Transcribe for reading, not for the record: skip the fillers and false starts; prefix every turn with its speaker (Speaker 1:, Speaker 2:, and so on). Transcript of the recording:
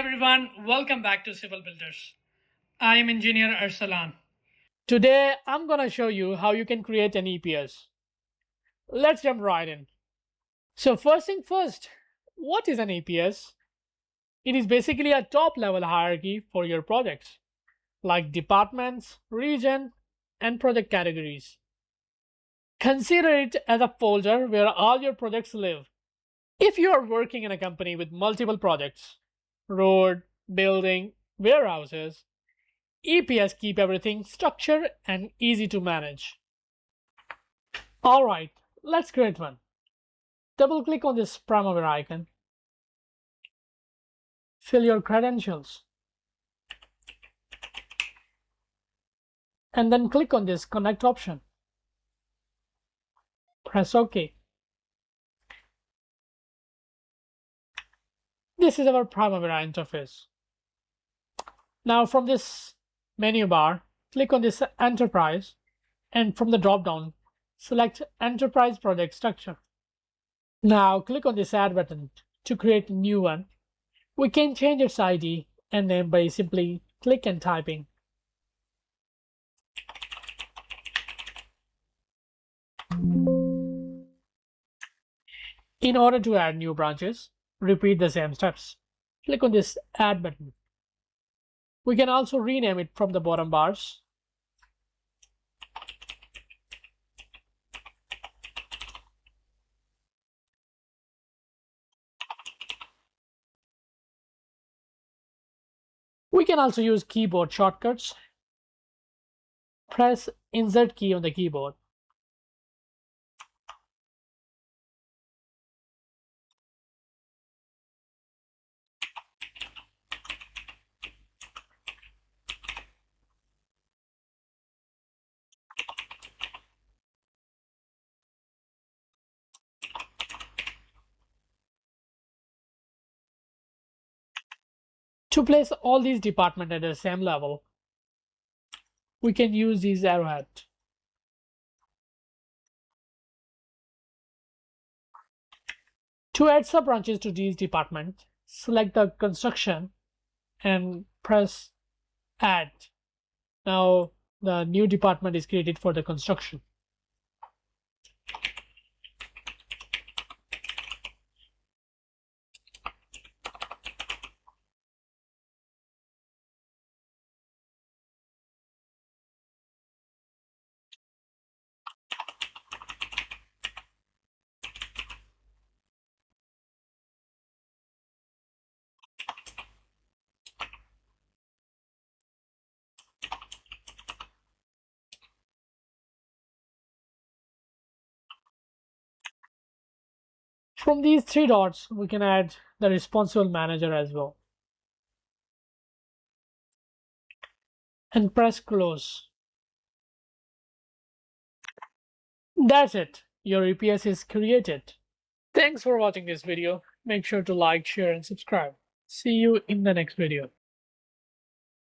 Speaker 1: everyone, welcome back to Civil Builders. I am Engineer Arsalan. Today I'm going to show you how you can create an EPS. Let's jump right in. So first thing first, what is an EPS? It is basically a top level hierarchy for your projects, like departments, region, and project categories. Consider it as a folder where all your projects live. If you are working in a company with multiple projects, road, building, warehouses, EPS keep everything structured and easy to manage. Alright, let's create one. Double click on this Primavera icon. Fill your credentials. And then click on this Connect option. Press OK. This is our Primavera interface. Now from this menu bar, click on this Enterprise, and from the drop-down, select Enterprise Project Structure. Now click on this Add button to create a new one. We can change its ID and name by simply click and typing. In order to add new branches, repeat the same steps. Click on this Add button. We can also rename it from the bottom bars. We can also use keyboard shortcuts. Press Insert key on the keyboard. To place all these departments at the same level, we can use these arrowheads. To add sub-branches to these departments, select the construction and press Add. Now the new department is created for the construction. From these three dots, we can add the responsible manager as well. And press Close. That's it. Your EPS is created. Thanks for watching this video. Make sure to like, share, and subscribe. See you in the next video.